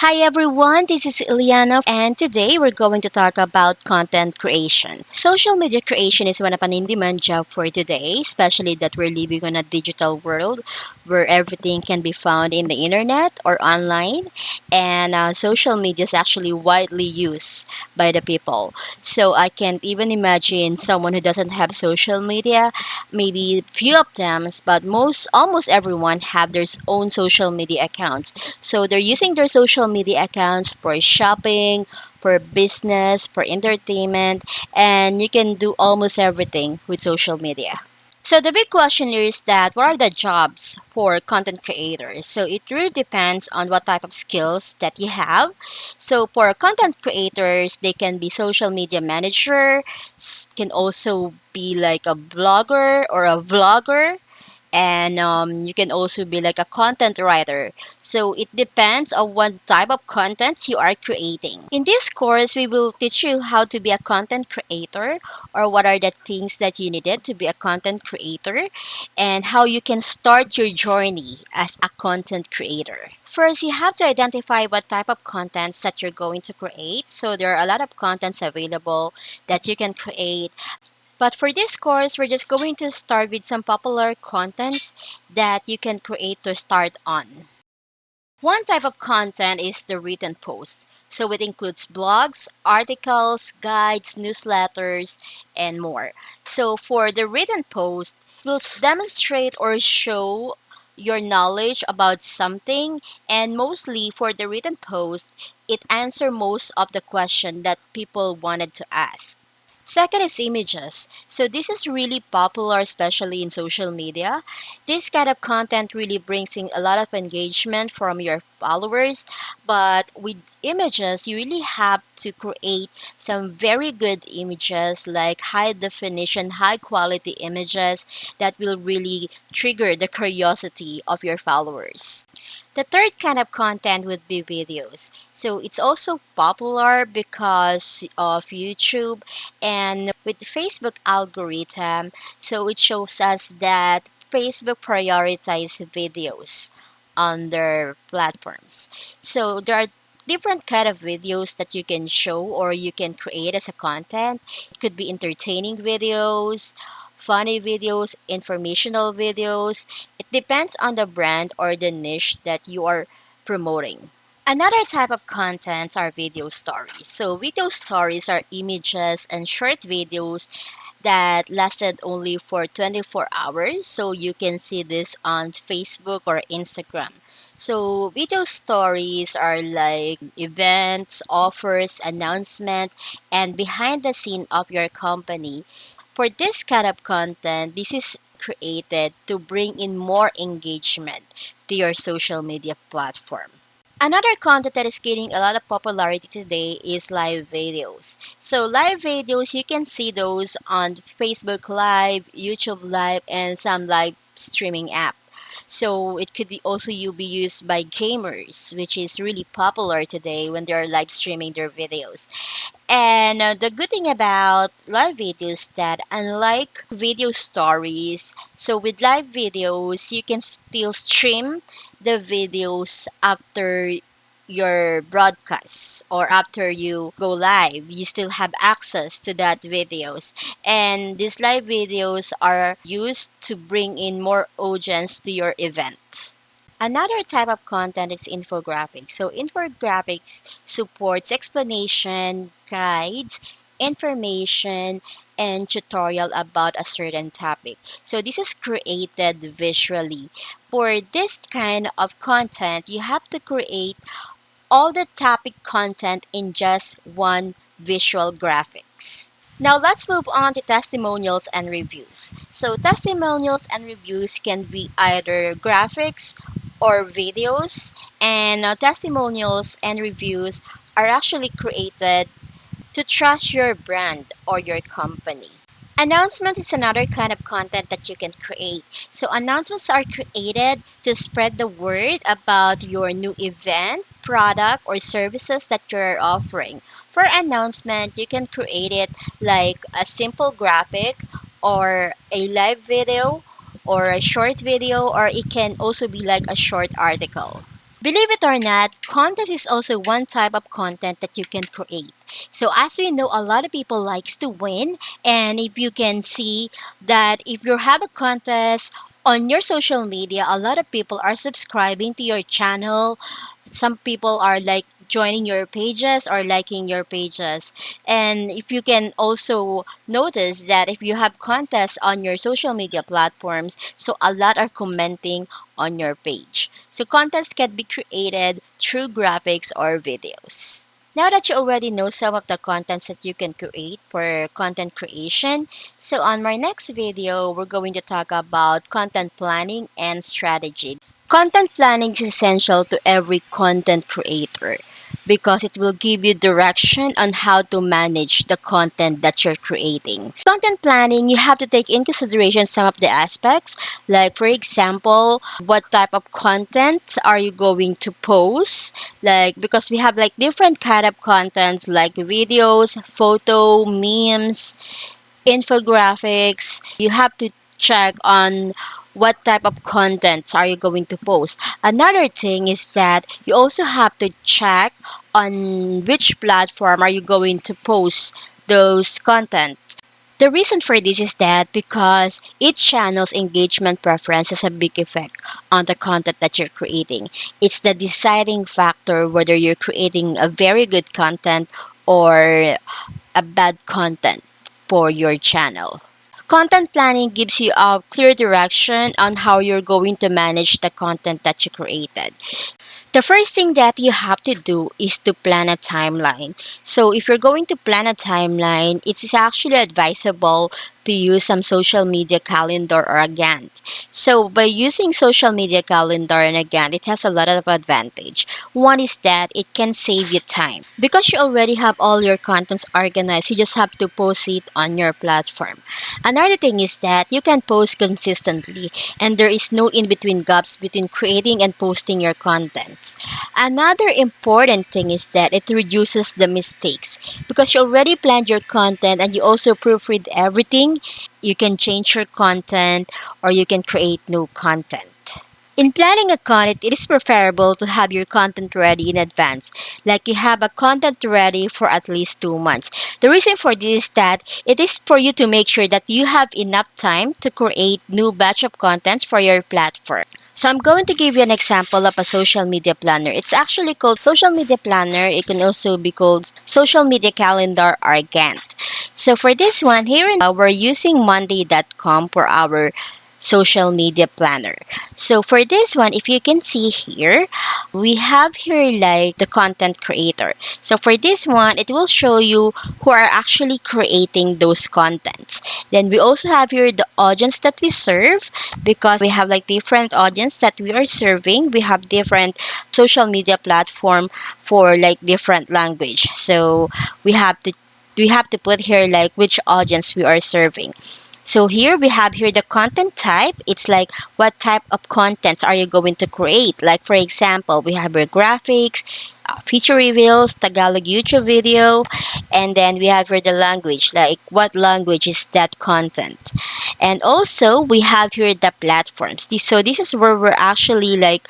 Hi everyone, this is Ileana, and today we're going to talk about content creation. Social media creation is one of an in-demand job for today, especially that we're living in a digital world where everything can be found in the internet or online, and social media is actually widely used by the people. So I can't even imagine someone who doesn't have social media. Maybe few of them, but almost everyone have their own social media accounts, so they're using their social media accounts for shopping, for business, for entertainment, and you can do almost everything with social media. So the big question here is that what are the jobs for content creators? So it really depends on what type of skills that you have. So for content creators, they can be social media manager, can also be like a blogger or a vlogger, and you can also be like a content writer. So it depends on what type of content you are creating. In this course, we will teach you how to be a content creator, or what are the things that you needed to be a content creator, and how you can start your journey as a content creator. First, you have to identify what type of contents that you're going to create. So there are a lot of contents available that you can create, but for this course, we're just going to start with some popular contents that you can create to start on. One type of content is the written post. So it includes blogs, articles, guides, newsletters, and more. So for the written post, it will demonstrate or show your knowledge about something, and mostly for the written post, it answer most of the question that people wanted to ask. Second is images. So this is really popular, especially in social media. This kind of content really brings in a lot of engagement from your followers. But with images, you really have to create some very good images, like high definition, high quality images that will really trigger the curiosity of your followers. The third kind of content would be videos. So it's also popular because of YouTube and with the Facebook algorithm. So it shows us that Facebook prioritize videos on their platforms. So there are different kind of videos that you can show or you can create as a content. It could be entertaining videos, funny videos, informational videos. It depends on the brand or the niche that you are promoting. Another type of contents are video stories. So video stories are images and short videos that lasted only for 24 hours. So you can see this on Facebook or Instagram. So video stories are like events, offers, announcement, and behind the scene of your company. For this kind of content, this is created to bring in more engagement to your social media platform. Another content that is gaining a lot of popularity today is live videos. So live videos, you can see those on Facebook Live, YouTube Live, and some live streaming app. So it could also be used by gamers, which is really popular today when they're live streaming their videos. And the good thing about live videos that unlike video stories, so with live videos, you can still stream the videos after your broadcast or after you go live. You still have access to that videos. And these live videos are used to bring in more audience to your event. Another type of content is infographics. So infographics supports explanation, guides, information, and tutorial about a certain topic. So this is created visually. For this kind of content, you have to create all the topic content in just one visual graphics. Now let's move on to testimonials and reviews. So testimonials and reviews can be either graphics or videos, and testimonials and reviews are actually created to trust your brand or your company. Announcement is another kind of content that you can create. So announcements are created to spread the word about your new event, product, or services that you're offering. For announcement, you can create it like a simple graphic or a live video or a short video, or it can also be like a short article. Believe it or not, content is also one type of content that you can create. So as we know, a lot of people likes to win, and if you can see that if you have a contest on your social media, a lot of people are subscribing to your channel. Some people are like joining your pages or liking your pages. And if you can also notice that if you have contests on your social media platforms, so a lot are commenting on your page. So contests can be created through graphics or videos. Now that you already know some of the contents that you can create for content creation, so on my next video, we're going to talk about content planning and strategy. Content planning is essential to every content creator because it will give you direction on how to manage the content that you're creating. Content planning, you have to take in consideration some of the aspects, like for example, what type of content are you going to post? Like because we have like different kind of contents like videos, photo, memes, infographics. You have to check on what type of contents are you going to post. Another thing is that you also have to check on which platform are you going to post those content. The reason for this is that because each channel's engagement preference has a big effect on the content that you're creating. It's the deciding factor whether you're creating a very good content or a bad content for your channel. Content planning gives you a clear direction on how you're going to manage the content that you created. The first thing that you have to do is to plan a timeline. So if you're going to plan a timeline, it is actually advisable to use some social media calendar or a Gantt. So by using social media calendar and a Gantt, it has a lot of advantage. One is that it can save you time. Because you already have all your contents organized, you just have to post it on your platform. Another thing is that you can post consistently and there is no in-between gaps between creating and posting your contents. Another important thing is that it reduces the mistakes because you already planned your content and you also proofread everything. You can change your content or you can create new content. In planning a content, it is preferable to have your content ready in advance. Like you have a content ready for at least 2 months. The reason for this is that it is for you to make sure that you have enough time to create new batch of contents for your platform. So I'm going to give you an example of a social media planner. It's actually called social media planner. It can also be called social media calendar or Gantt. So for this one, here in we're using monday.com for our social media planner. So for this one, if you can see here, we have here like the content creator. So for this one, it will show you who are actually creating those contents. Then we also have here the audience that we serve because we have like different audience that we are serving. We have different social media platform for like different language. So we have to put here like which audience we are serving. So here we have here the content type. It's like what type of contents are you going to create? Like for example, we have our graphics, feature reveals, Tagalog YouTube video, and then we have here the language, like what language is that content. And also we have here the platforms. So this is where we're actually like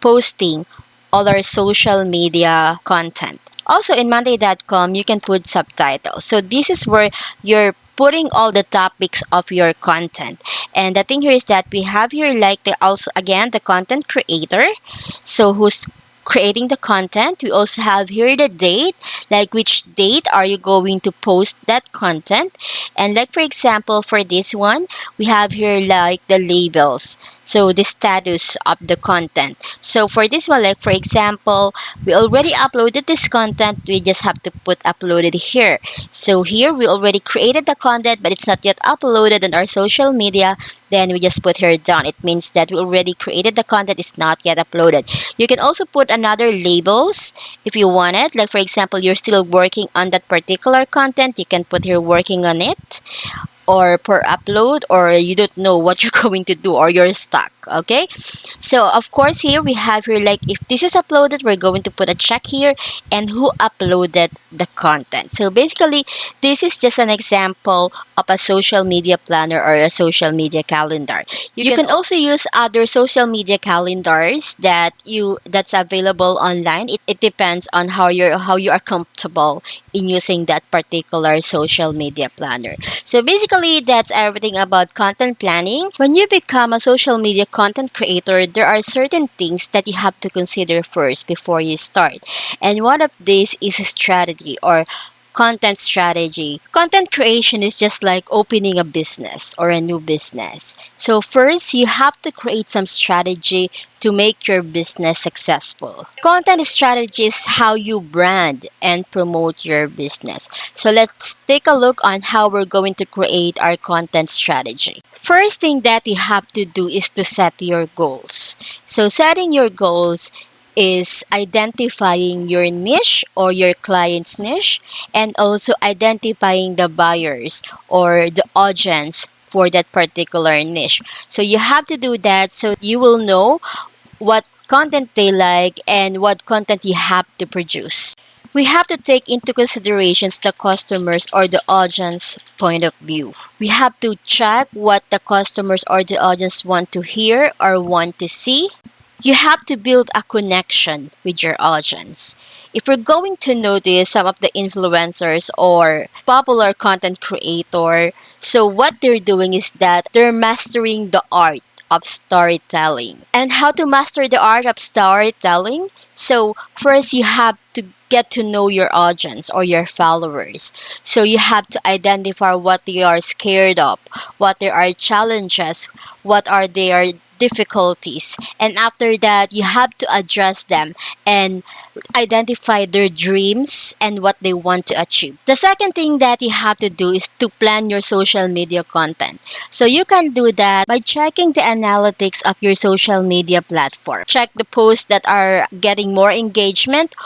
posting all our social media content. Also in monday.com, you can put subtitles. So this is where you're putting all the topics of your content. And the thing here is that we have here like the also again the content creator. So who's creating the content. We also have here the date, like which date are you going to post that content. And like for example for this one, we have here like the labels. So the status of the content. So for this one, like for example, we already uploaded this content. We just have to put uploaded here. So here we already created the content, but it's not yet uploaded on our social media. Then we just put here done. It means that we already created the content. It's not yet uploaded. You can also put another labels if you want it. Like for example, you're still working on that particular content. You can put here working on it. or per upload, or you don't know what you're going to do, or you're stuck. Okay, so of course here we have here, like, if this is uploaded, we're going to put a check here, and who uploaded the content. So basically, this is just an example of a social media planner or a social media calendar. You can also use other social media calendars that's available online. It depends on how you are comfortable in using that particular social media planner. So basically, that's everything about content planning. When you become a social media content creator, there are certain things that you have to consider first before you start. And one of these is strategy, or content strategy. Content creation is just like opening a business or a new business. So first, you have to create some strategy to make your business successful. Content strategy is how you brand and promote your business. So let's take a look on how we're going to create our content strategy. First thing that you have to do is to set your goals. So setting your goals is identifying your niche or your client's niche, and also identifying the buyers or the audience for that particular niche. So you have to do that so you will know what content they like and what content you have to produce. We have to take into considerations the customers or the audience point of view. We have to check what the customers or the audience want to hear or want to see. You have to build a connection with your audience. If you're going to notice some of the influencers or popular content creator, so what they're doing is that they're mastering the art of storytelling. And how to master the art of storytelling? So first you have to get to know your audience or your followers. So you have to identify what they are scared of, what there are challenges, what are their difficulties, and after that you have to address them and identify their dreams and what they want to achieve. The second thing that you have to do is to plan your social media content. So you can do that by checking the analytics of your social media platform. Check the posts that are getting more engagement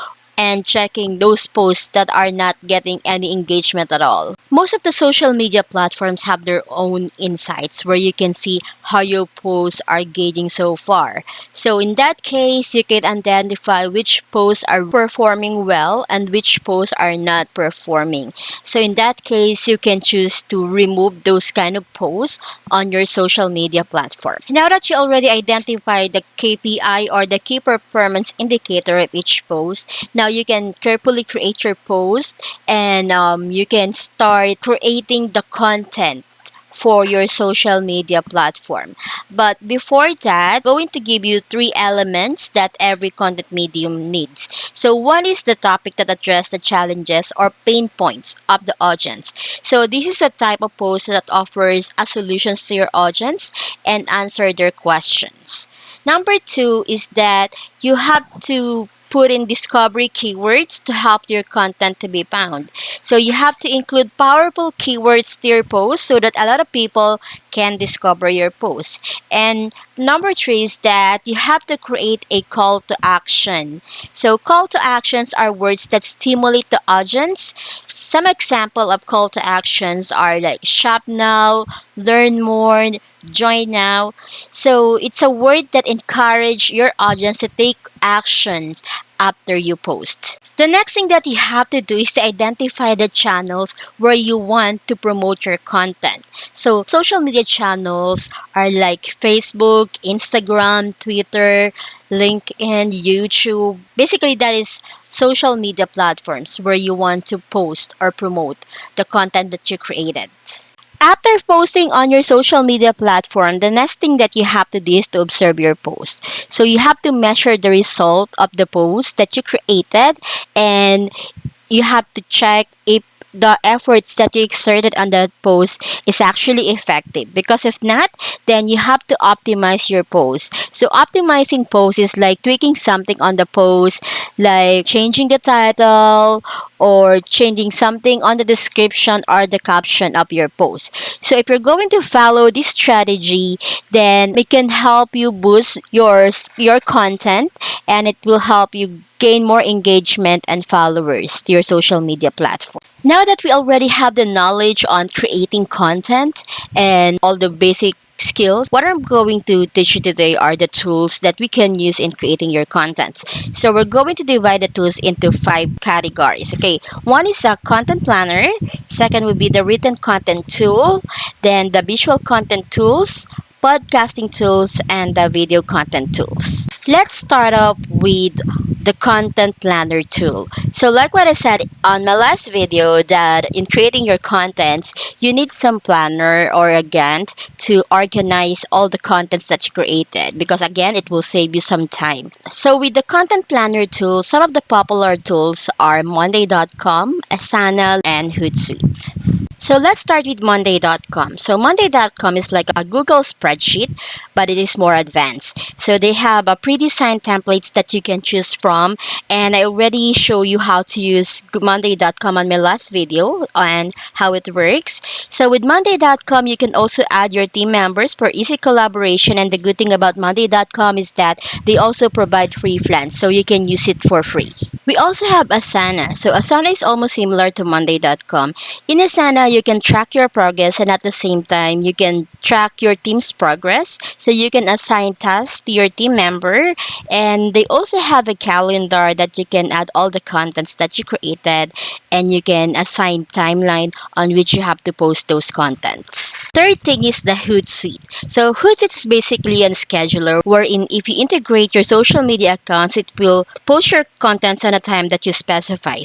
and checking those posts that are not getting any engagement at all. Most of the social media platforms have their own insights where you can see how your posts are gauging so far. So in that case, you can identify which posts are performing well and which posts are not performing. So in that case, you can choose to remove those kind of posts on your social media platform. Now that you already identified the KPI or the key performance indicator of each post, now you can carefully create your post, and you can start creating the content for your social media platform. But before that, I'm going to give you three elements that every content medium needs. So one is the topic that addresses the challenges or pain points of the audience. So this is a type of post that offers a solutions to your audience and answer their questions. Number two is that you have to put in discovery keywords to help your content to be found. So you have to include powerful keywords to your post so that a lot of people can discover your post. And number three is that you have to create a call to action. So call to actions are words that stimulate the audience. Some example of call to actions are like shop now, learn more, join now. So it's a word that encourage your audience to take actions after you post. The next thing that you have to do is to identify the channels where you want to promote your content. So social media channels are like Facebook, Instagram, Twitter, LinkedIn, YouTube. Basically, that is social media platforms where you want to post or promote the content that you created. After posting on your social media platform, the next thing that you have to do is to observe your post. So you have to measure the result of the post that you created, and you have to check if the efforts that you exerted on that post is actually effective, because if not, then you have to optimize your post. So optimizing post is like tweaking something on the post, like changing the title or changing something on the description or the caption of your post. So if you're going to follow this strategy, then it can help you boost your content, and it will help you gain more engagement and followers to your social media platform. Now that we already have the knowledge on creating content and all the basic skills, what I'm going to teach you today are the tools that we can use in creating your content. So we're going to divide the tools into 5 categories. Okay, one is a content planner, second would be the written content tool, then the visual content tools, podcasting tools, and the video content tools. Let's start off with the content planner tool. So like what I said on my last video, that in creating your contents, you need some planner or a Gantt to organize all the contents that you created, because again, it will save you some time. So with the content planner tool, some of the popular tools are Monday.com, Asana, and Hootsuite. So let's start with Monday.com. So Monday.com is like a Google spreadsheet, but it is more advanced. So they have a pre-designed templates that you can choose from, and I already show you how to use Monday.com on my last video and how it works. So with Monday.com, you can also add your team members for easy collaboration, and the good thing about Monday.com is that they also provide free plans, so you can use it for free. We also have Asana. So Asana is almost similar to Monday.com. In Asana, you can track your progress, and at the same time, you can track your team's progress. So you can assign tasks to your team member, and they also have a calendar that you can add all the contents that you created, and you can assign timeline on which you have to post those contents. Third thing is the Hootsuite. So Hootsuite is basically a scheduler wherein if you integrate your social media accounts, it will post your contents on a time that you specify.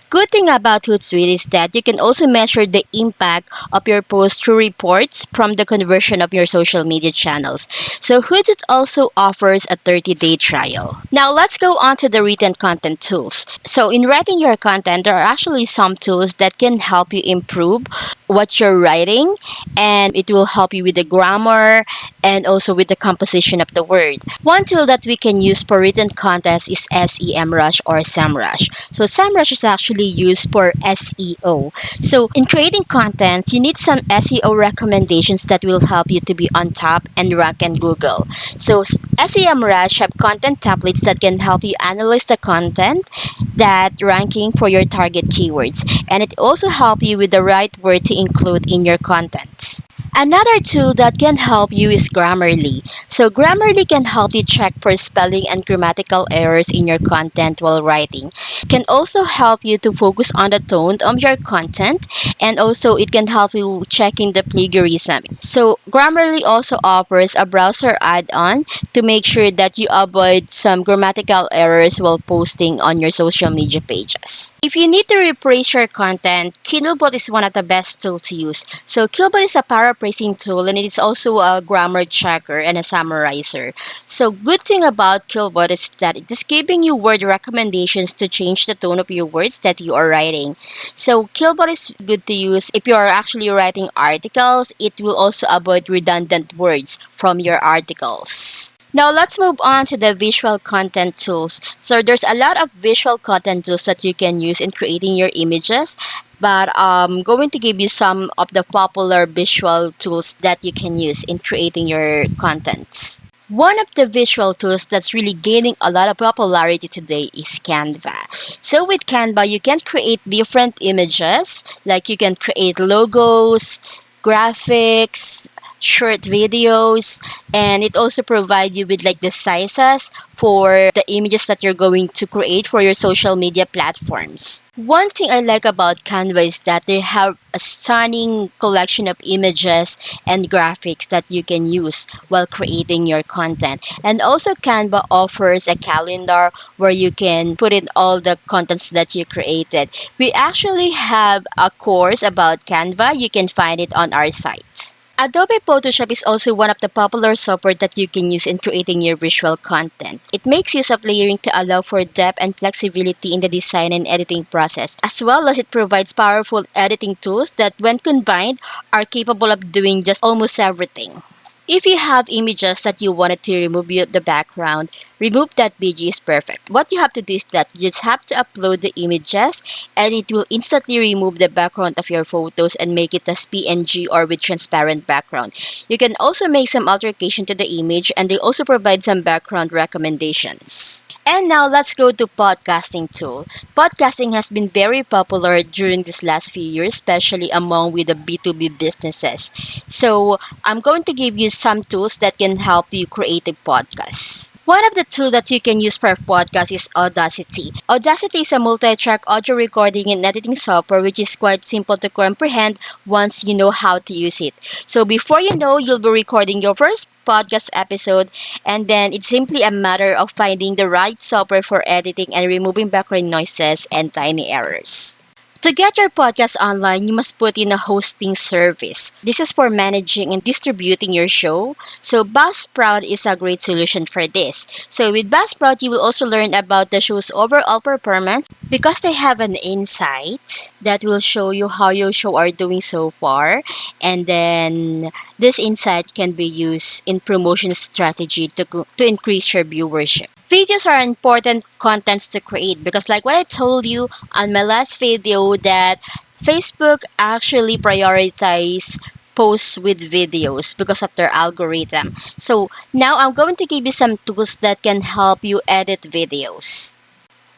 Good thing about Hootsuite is that you can also measure the impact of your post through reports from the conversion of your social media channels. So Hootsuite also offers a 30-day trial. Now let's go on to the written content tools. So in writing your content, there are actually some tools that can help you improve what you're writing, and it will help you with the grammar and also with the composition of the word. One tool that we can use for written content is SEMrush or SEMrush. So SEMrush is actually used for SEO. So in creating content, you need some SEO recommendations that will help you to be on top and rank in Google. So SEMrush have content templates that can help you analyze the content that ranking for your target keywords, and it also help you with the right word to include in your contents. Another tool that can help you is Grammarly. So Grammarly can help you check for spelling and grammatical errors in your content while writing. It can also help you to focus on the tone of your content, and also it can help you checking the plagiarism. So Grammarly also offers a browser add-on to make sure that you avoid some grammatical errors while posting on your social media pages. If you need to rephrase your content, Killbot is one of the best tools to use. So Killbot is a paraphrasing tool, and it is also a grammar checker and a summarizer. So good thing about Killbot is that it is giving you word recommendations to change the tone of your words that you are writing. So Killbot is good to use if you are actually writing articles. It will also avoid redundant words from your articles. Now let's move on to the visual content tools. So there's a lot of visual content tools that you can use in creating your images, but I'm going to give you some of the popular visual tools that you can use in creating your contents. One of the visual tools that's really gaining a lot of popularity today is Canva. So with Canva, you can create different images, like you can create logos, graphics, short videos, and it also provides you with like the sizes for the images that you're going to create for your social media platforms. One thing I like about Canva is that they have a stunning collection of images and graphics that you can use while creating your content. And also Canva offers a calendar where you can put in all the contents that you created. We actually have a course about Canva. You can find it on our site. Adobe Photoshop is also one of the popular software that you can use in creating your visual content. It makes use of layering to allow for depth and flexibility in the design and editing process, as well as it provides powerful editing tools that, when combined, are capable of doing just almost everything. If you have images that you wanted to remove the background, remove that BG is perfect. What you have to do is that you just have to upload the images and it will instantly remove the background of your photos and make it as PNG or with transparent background. You can also make some altercation to the image and they also provide some background recommendations. And now let's go to podcasting tool. Podcasting has been very popular during this last few years, especially among with the B2B businesses. So I'm going to give you some tools that can help you create a podcast. One of the tools that you can use for a podcast is Audacity. Audacity is a multi-track audio recording and editing software which is quite simple to comprehend once you know how to use it. So before you know, you'll be recording your first podcast episode and then it's simply a matter of finding the right software for editing and removing background noises and tiny errors. To get your podcast online, you must put in a hosting service. This is for managing and distributing your show. So Buzzsprout is a great solution for this. So with Buzzsprout, you will also learn about the show's overall performance because they have an insight that will show you how your show are doing so far. And then this insight can be used in promotion strategy to increase your viewership. Videos are important contents to create because like what I told you on my last video that Facebook actually prioritize posts with videos because of their algorithm. So now I'm going to give you some tools that can help you edit videos.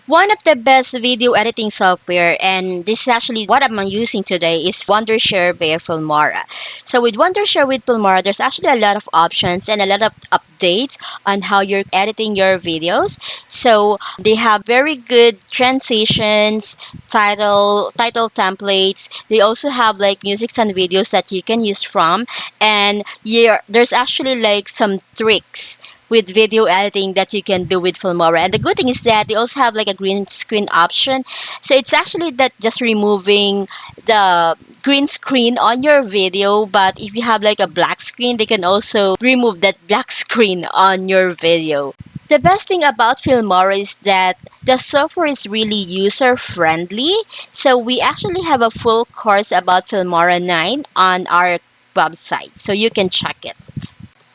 One of the best video editing software, and this is actually what I'm using today, is Wondershare by Filmora. So with Wondershare with Filmora, there's actually a lot of options and a lot of updates on how you're editing your videos. So they have very good transitions, title templates. They also have like musics and videos that you can use from, and there's actually like some tricks with video editing that you can do with Filmora. And the good thing is that they also have like a green screen option. So it's actually that just removing the green screen on your video, but if you have like a black screen, they can also remove that black screen on your video. The best thing about Filmora is that the software is really user friendly. So we actually have a full course about Filmora 9 on our website, so you can check it.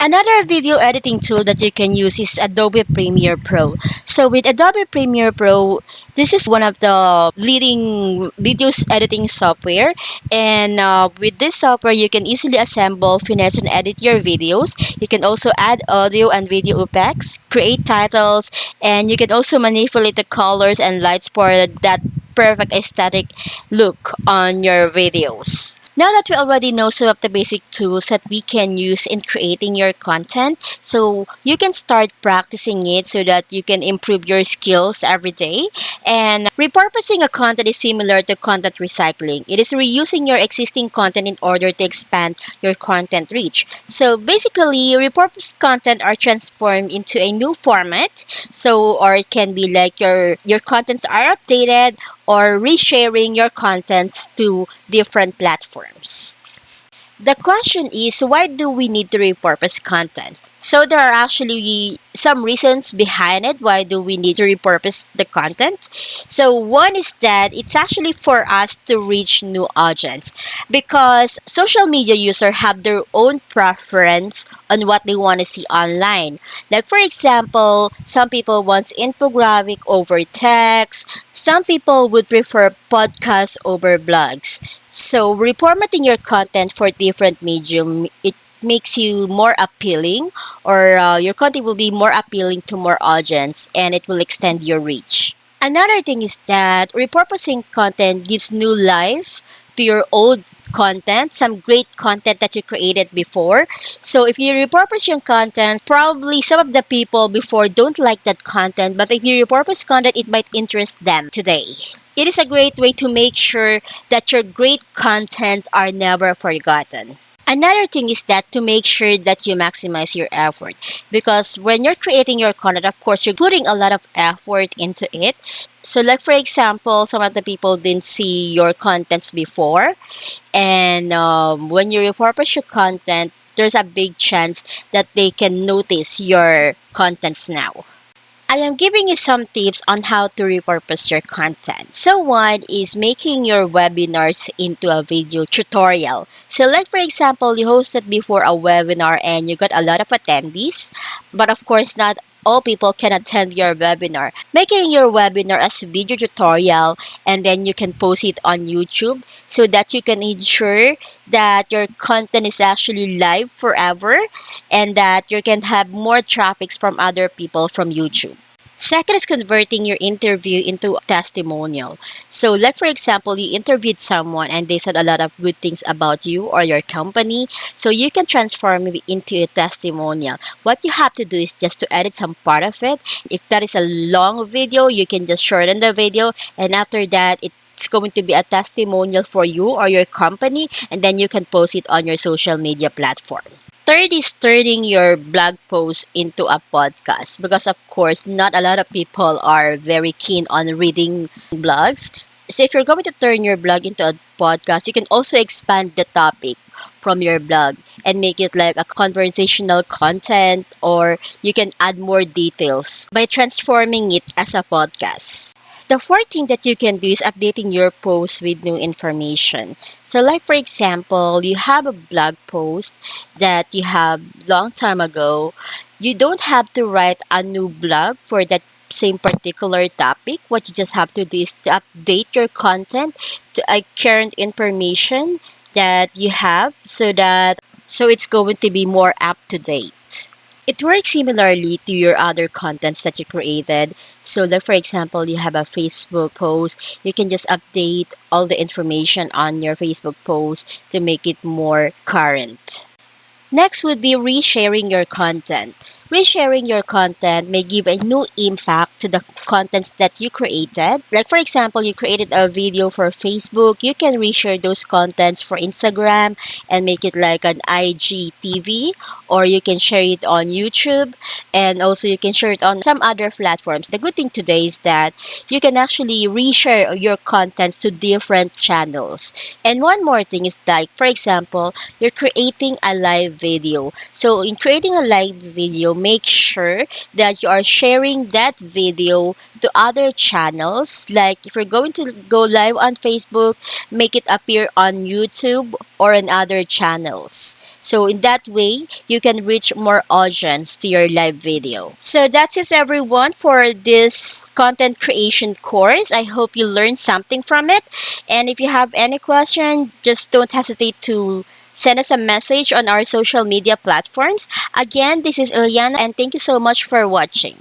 Another video editing tool that you can use is Adobe Premiere Pro. So with Adobe Premiere Pro, this is one of the leading videos editing software. And with this software, you can easily assemble, finesse, and edit your videos. You can also add audio and video effects, create titles, and you can also manipulate the colors and lights for that perfect aesthetic look on your videos. Now that we already know some of the basic tools that we can use in creating your content, so you can start practicing it so that you can improve your skills every day. And repurposing a content is similar to content recycling. It is reusing your existing content in order to expand your content reach. So basically, repurposed content are transformed into a new format. So, or it can be like your contents are updated or resharing your contents to different platforms. The question is, why do we need to repurpose content? So there are actually some reasons behind it. Why do we need to repurpose the content? So one is that it's actually for us to reach new audience because social media users have their own preference on what they want to see online. Like for example, some people want infographic over text. Some people would prefer podcasts over blogs. So reformatting your content for different medium, it makes you more appealing or your content will be more appealing to more audience and it will extend your reach. Another thing is that repurposing content gives new life to your old content, some great content that you created before. So if you repurpose your content, probably some of the people before don't like that content, but if you repurpose content, it might interest them today. It is a great way to make sure that your great content are never forgotten. Another thing is that to make sure that you maximize your effort because when you're creating your content, of course, you're putting a lot of effort into it. So like for example, some of the people didn't see your contents before and when you repurpose your content, there's a big chance that they can notice your contents now. I am giving you some tips on how to repurpose your content. So one is making your webinars into a video tutorial. So like for example, you hosted before a webinar and you got a lot of attendees, but of course not all people can attend your webinar. Making your webinar as a video tutorial, and then you can post it on YouTube so that you can ensure that your content is actually live forever and that you can have more traffics from other people from YouTube. Second is converting your interview into a testimonial. So, like for example, you interviewed someone and they said a lot of good things about you or your company. So, you can transform it into a testimonial. What you have to do is just to edit some part of it. If that is a long video, you can just shorten the video, and after that, it's going to be a testimonial for you or your company, and then you can post it on your social media platform. Third is turning your blog post into a podcast because, of course, not a lot of people are very keen on reading blogs. So, if you're going to turn your blog into a podcast, you can also expand the topic from your blog and make it like a conversational content, or you can add more details by transforming it as a podcast. The fourth thing that you can do is updating your post with new information. So like for example, you have a blog post that you have long time ago. You don't have to write a new blog for that same particular topic. What you just have to do is to update your content to a current information that you have so it's going to be more up to date. It works similarly to your other contents that you created. So, like for example, you have a Facebook post, you can just update all the information on your Facebook post to make it more current. Next would be resharing your content. Resharing your content may give a new impact to the contents that you created. Like for example, you created a video for Facebook, you can reshare those contents for Instagram and make it like an IGTV, or you can share it on YouTube, and also you can share it on some other platforms. The good thing today is that you can actually reshare your contents to different channels. And one more thing is like for example, you're creating a live video. So in creating a live video, make sure that you are sharing that video to other channels. Like if you're going to go live on Facebook, make it appear on YouTube or on other channels. So in that way, you can reach more audience to your live video. So that's it everyone for this content creation course. I hope you learned something from it. And if you have any question, just don't hesitate to send us a message on our social media platforms. Again, this is Ilyana and thank you so much for watching.